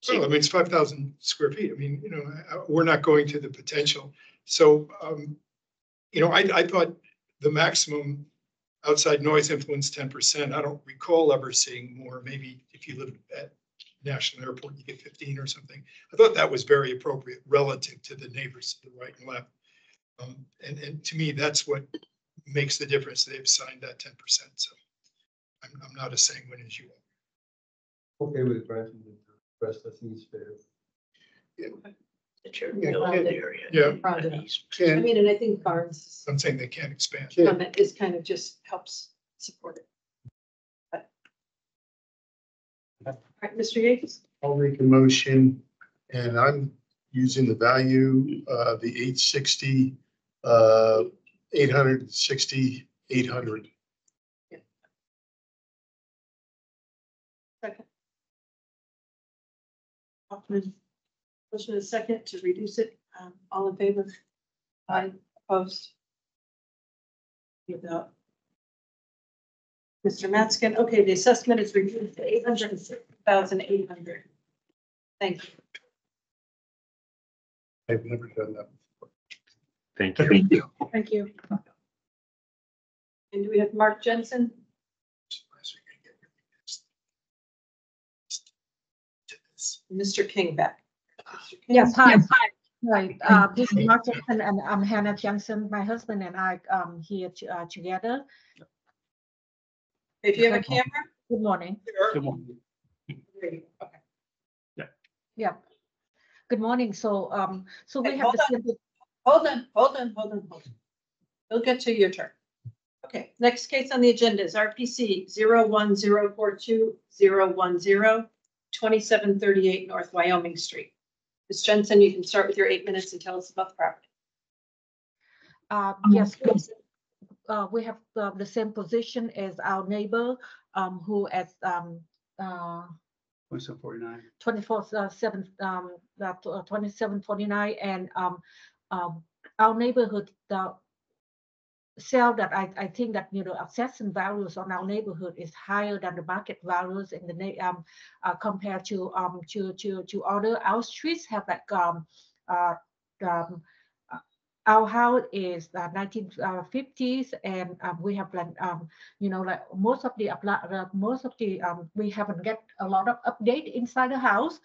Speaker 5: I mean, it's 5,000 square feet. I mean, you know, we're not going to the potential. So, you know, I thought the maximum outside noise influence 10%. I don't recall ever seeing more. Maybe if you live at National Airport, you get 15 or something. I thought that was very appropriate relative to the neighbors to the right and left. And to me, that's what makes the difference. They've signed that 10%. So I'm not as sanguine as you are.
Speaker 9: Okay with granting the rest, I think it's fair.
Speaker 4: It's your
Speaker 5: Yeah.
Speaker 4: building area.
Speaker 5: Yeah.
Speaker 1: Rounded up. I mean, and I think Barnes'
Speaker 5: I'm saying they can't expand.
Speaker 1: comment is kind of just helps support it. All right, Mr. Yates?
Speaker 6: I'll make a motion, and I'm using the value, the 860, 860, 800.
Speaker 1: Second. Motion is second to reduce it. All in favor? Aye. Opposed? Without. Mr. Matskin, okay, the assessment is reduced to 806,800. Thank you.
Speaker 6: I've never done that before.
Speaker 11: Thank you.
Speaker 2: Thank you.
Speaker 1: And do we have Mark Jensen? Mr. King back. Mr. King?
Speaker 14: Yes, hi. Right, this is Mark Johnson and I'm Hannah Johnson. My husband and I here together.
Speaker 1: If you have a camera?
Speaker 14: Good morning.
Speaker 3: Good morning.
Speaker 1: Okay.
Speaker 14: Yeah. Good morning. So so we
Speaker 1: Hey,
Speaker 14: have the simple.
Speaker 1: Hold on. We'll get to your turn. Okay, next case on the agenda is RPC 01042-010, 2738 North Wyoming Street. Ms. Jensen, you can start with your 8 minutes and tell us about the property.
Speaker 14: Yes, we have the same position as our neighbor who at
Speaker 9: 2749.
Speaker 14: 2749 and our neighborhood sale that I think that assessment values on our neighborhood is higher than the market values in the compared to other. Our streets have like our house is 1950s and we have like like most of the we haven't get a lot of update inside the house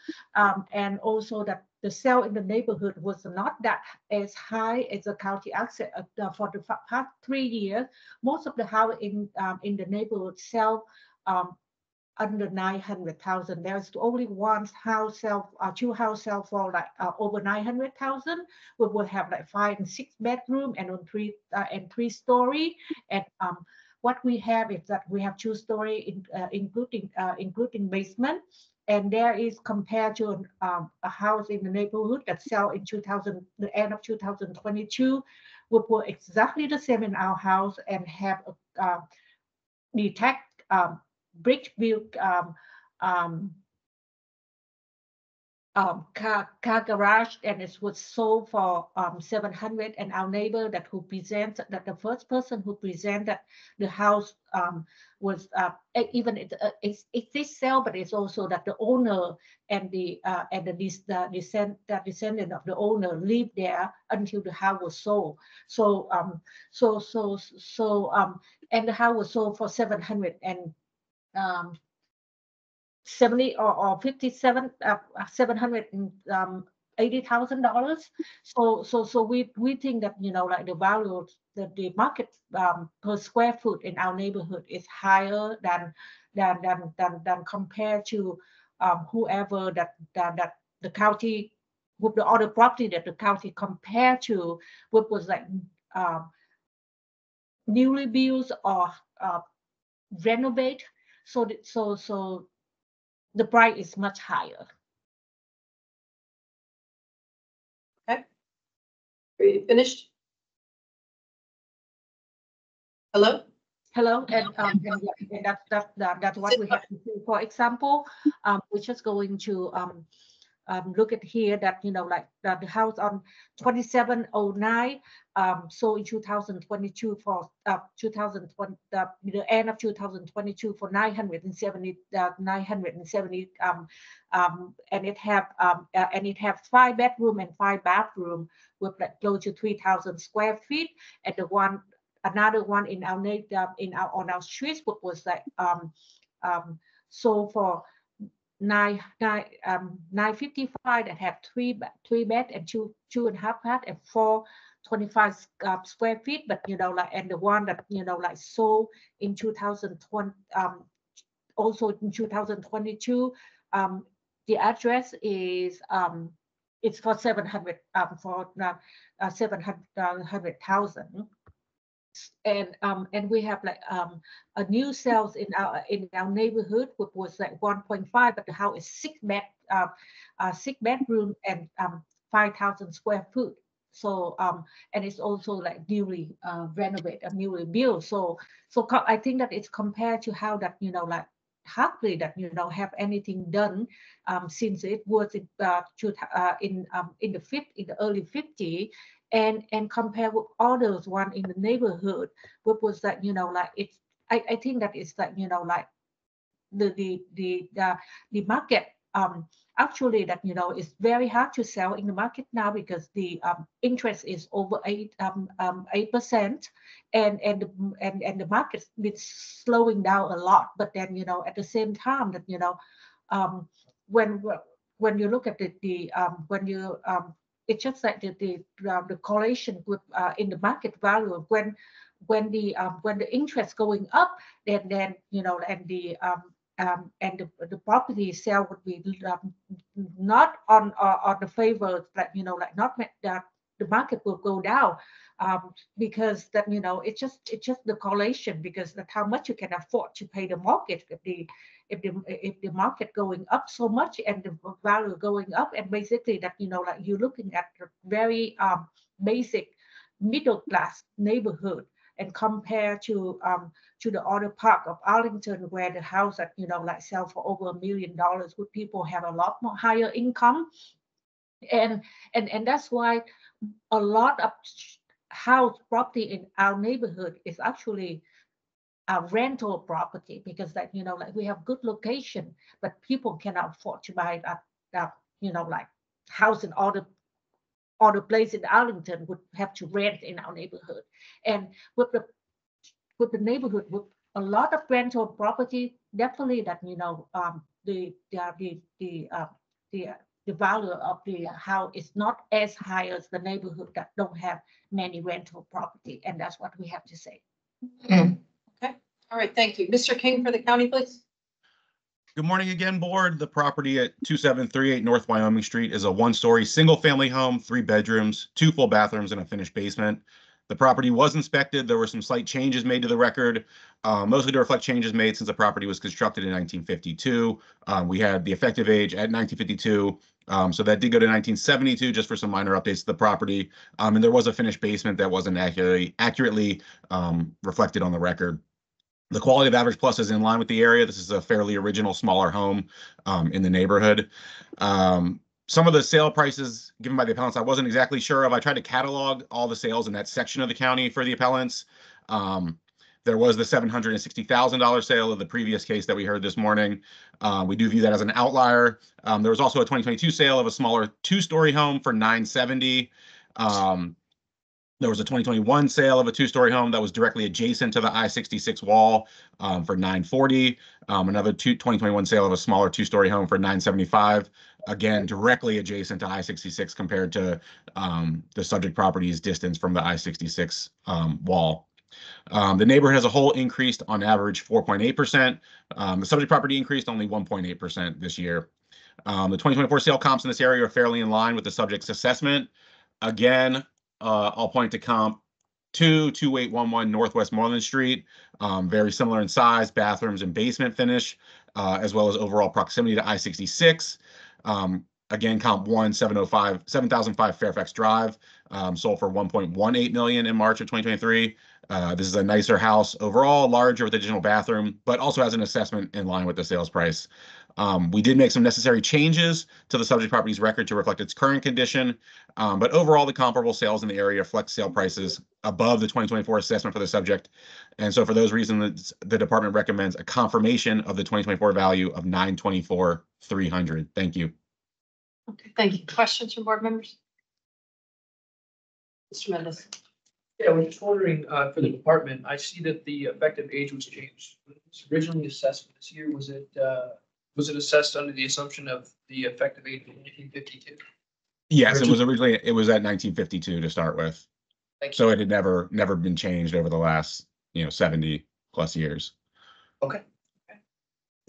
Speaker 14: and also that the sale in the neighborhood was not that as high as the county asset for the past 3 years. Most of the house in the neighborhood sell under 900,000. There's only one house sell, two house sell for like over 900,000. We will have like 5 and 6 bedroom and on 3 story. And what we have is that we have 2 story including basement. And there is compared to a house in the neighborhood that sell in the end of 2022, would work exactly the same in our house and have a detached brick built car garage, and it was sold for 700. And our neighbor that who presents that the first person who presented the house was even it is sale, but it's also that the owner and the descendant of the owner lived there until the house was sold. So and the house was sold for 700 and 70 or 57 $780,000. So we think that like the value the market per square foot in our neighborhood is higher than compared to whoever that the county with the other property that the county compared to what was like newly built or renovate. So the price is much higher.
Speaker 1: Okay. Are you finished? Hello?
Speaker 14: Hello, and that's what we have to do. For example, we're just going to look at here that like the house on 2709 sold in 2022 for 2020 the end of 2022 for 970 and it have 5 bedroom and 5 bathroom with like close to 3,000 square feet. And another one in our on our street was like sold for 955 that have 3 bed and 2.5 bath and 425 square feet. But like, and the one that like sold in 2020 also in 2022 the address is it's for 700 for 700,000. And we have like a new sales in our neighborhood, which was like 1.5, but the house is 6 bedroom and 5,000 square foot. So and it's also like newly renovated and newly built. So I think that it's compared to how that like hardly that have anything done since it was in the early 50s. And compare with others one in the neighborhood, what was that like it's I think that it's like like the market actually that it's very hard to sell in the market now because the interest is over 8%, and the market's been slowing down a lot. But then at the same time that when you look at when you it's just like the correlation with in the market value when the interest going up, then and the property sale would be not on the favor that like not that the market will go down because that it's just the correlation, because that's how much you can afford to pay the mortgage if the market going up so much and the value going up. And basically that like you're looking at a very basic middle class neighborhood, and compare to the other part of Arlington where the house that like sell for over $1 million, where people have a lot more higher income. And that's why a lot of house property in our neighborhood is actually a rental property, because that like we have good location, but people cannot afford to buy that like house in other place in Arlington, would have to rent in our neighborhood. And with the neighborhood with a lot of rental property, definitely that the value of the house is not as high as the neighborhood that don't have many rental property. And that's what we have to say.
Speaker 1: Okay. All right. Thank you. Mr. King for the county, please.
Speaker 3: Good morning again, board. The property at 2738 North Wyoming Street is a 1-story single-family home, 3 bedrooms, 2 full bathrooms, and a finished basement. The property was inspected. There were some slight changes made to the record, mostly to reflect changes made since the property was constructed in 1952. We had the effective age at 1952 So that did go to 1972 just for some minor updates to the property. And there was a finished basement that wasn't accurately reflected on the record. The quality of average plus is in line with the area. This is a fairly original, smaller home in the neighborhood. Some of the sale prices given by the appellants, I wasn't exactly sure of. I tried to catalog all the sales in that section of the county for the appellants. There was the $760,000 sale of the previous case that we heard this morning. We do view that as an outlier. There was also a 2022 sale of a smaller 2-story home for $970,000. There was a 2021 sale of a 2-story home that was directly adjacent to the I-66 wall for $940,000. Another 2021 sale of a smaller 2-story home for $975,000. Again, directly adjacent to I-66 compared to the subject property's distance from the I-66 wall. The neighborhood as a whole increased on average 4.8%. The subject property increased only 1.8% this year. The 2024 sale comps in this area are fairly in line with the subject's assessment. Again, I'll point to comp 2811 Northwest Moreland Street. Very similar in size, bathrooms and basement finish, as well as overall proximity to I-66. Again, comp 7005 Fairfax Drive, sold for $1.18 million in March of 2023. This is a nicer house overall, larger with additional bathroom, but also has an assessment in line with the sales price. We did make some necessary changes to the subject property's record to reflect its current condition, but overall the comparable sales in the area reflect sale prices above the 2024 assessment for the subject. And so for those reasons, the department recommends a confirmation of the 2024 value of $924,300. Thank you.
Speaker 1: Okay, thank you. Questions from board members? Mr. Mendez.
Speaker 7: Yeah, I was just wondering, for the department, I see that the effective age was changed. When it was originally assessed this year, was it assessed under the assumption of the effective age of 1952?
Speaker 3: Yes, it was at 1952 to start with.
Speaker 7: Thank you.
Speaker 3: So it had never been changed over the last, 70 plus years.
Speaker 7: Okay.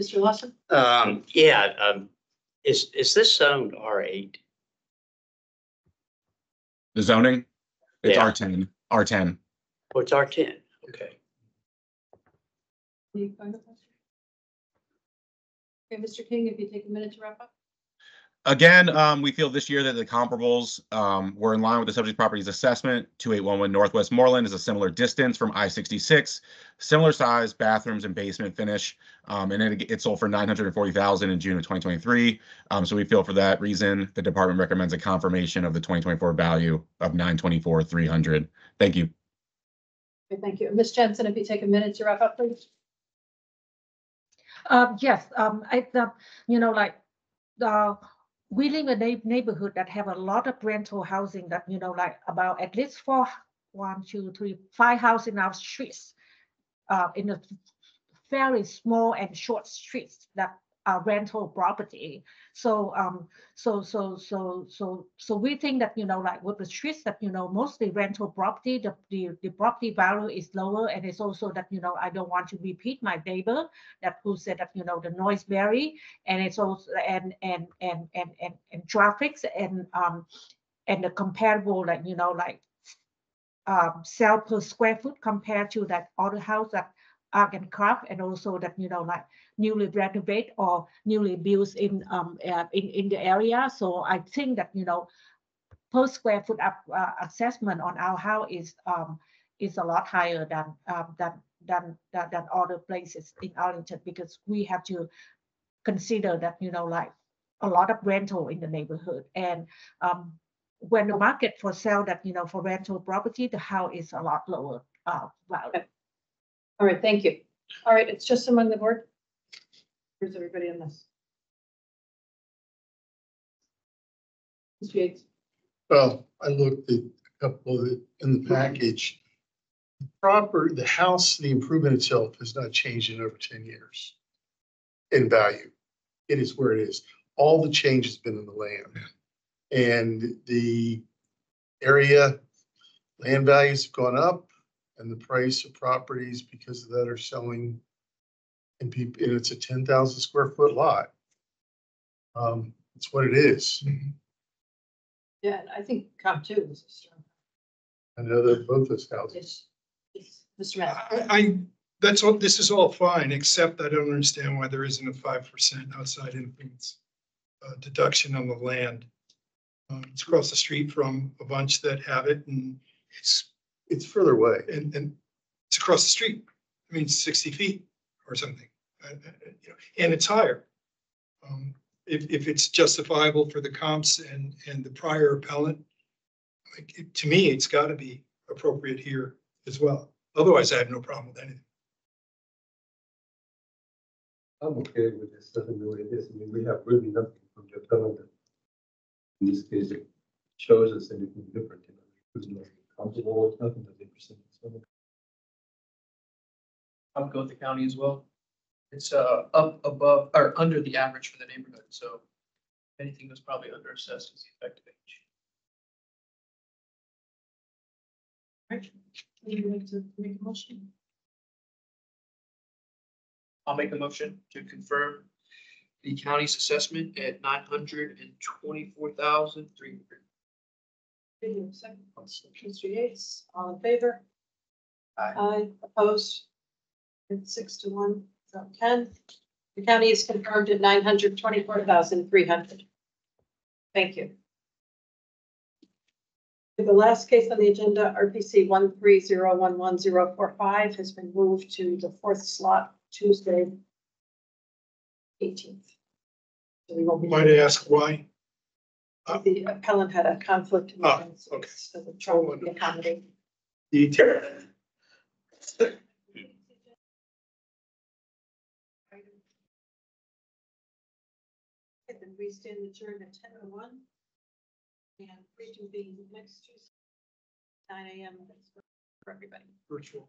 Speaker 1: Mr. Lawson?
Speaker 4: Is this zoned R8?
Speaker 3: The zoning? It's
Speaker 4: Yeah.
Speaker 3: R10. R10.
Speaker 4: Oh, it's R10. Okay.
Speaker 1: Any final question? Okay, Mr. King, if you take a minute to wrap up.
Speaker 3: Again, we feel this year that the comparables were in line with the subject property's assessment. 2811 Northwest Moreland is a similar distance from I-66, similar size, bathrooms and basement finish, and it sold for $940,000 in June of 2023. So we feel for that reason, the department recommends a confirmation of the 2024 value of $924,300. Thank you.
Speaker 1: Okay, thank you. Ms. Jensen, if you take a minute to wrap up, please.
Speaker 14: Yes, we live in a neighborhood that have a lot of rental housing that, about at least 4, 1, 2, 3, 5 houses in our streets, in a very small and short streets that are rental property. So we think that, with the streets that, mostly rental property, the property value is lower. And it's also that, I don't want to repeat my neighbor that who said that, the noise vary, and it's also, and traffic and the comparable, sell per square foot compared to that other house that Art and Craft, and also that, newly renovated or newly built in the area. So I think that, per square foot assessment on our house is a lot higher than other places in Arlington, because we have to consider that, a lot of rental in the neighborhood. And when the market for sale that, for rental property, the house is a lot lower value.
Speaker 1: Okay. All right, thank you. All right, it's just among the board. Where's everybody on this? Mr. Yates.
Speaker 6: Well, I looked at a couple of it in the package. The house, the improvement itself has not changed in over 10 years in value. It is where it is. All the change has been in the land. And the area, land values have gone up, and the price of properties because of that are selling, and it's a 10,000 square foot lot. It's what it is.
Speaker 1: Yeah, and I think comp 2 is a strong.
Speaker 6: I know that both those houses.
Speaker 1: Mr. Matt.
Speaker 5: That's all, this is all fine, except I don't understand why there isn't a 5% outside influence. deduction on the land. It's across the street from a bunch that have it, and
Speaker 6: It's further away.
Speaker 5: and it's across the street. I mean, 60 feet or something, you know, and it's higher. If it's justifiable for the comps and the prior appellant, like, to me, it's got to be appropriate here as well. Otherwise, I have no problem with anything.
Speaker 9: I'm okay with this, doesn't know what it is. I mean, we have really nothing from the appellant. In this case, it shows us anything different. You know, there's nothing comparable, it's nothing that they presented.
Speaker 7: I'll go with the county as well. It's up above or under the average for the neighborhood, so anything was probably underassessed is the effective age.
Speaker 1: Right. Would you like to make a motion?
Speaker 7: I'll make a motion to confirm the county's assessment at $924,300.
Speaker 1: Second, Mr. Yates, all in favor?
Speaker 7: Aye.
Speaker 1: Aye, opposed? It's 6-1, so Ken. The county is confirmed at 924,300. Thank you. The last case on the agenda, RPC 1301145, has been moved to the fourth slot, Tuesday, 18th. So we won't be.
Speaker 5: Might I ask why?
Speaker 1: The appellant had a conflict. In
Speaker 5: Okay.
Speaker 1: so the trouble would be accommodated. Then we stand adjourned at 10:01 and reconvene next Tuesday, 9 a.m. for everybody.
Speaker 5: Virtual.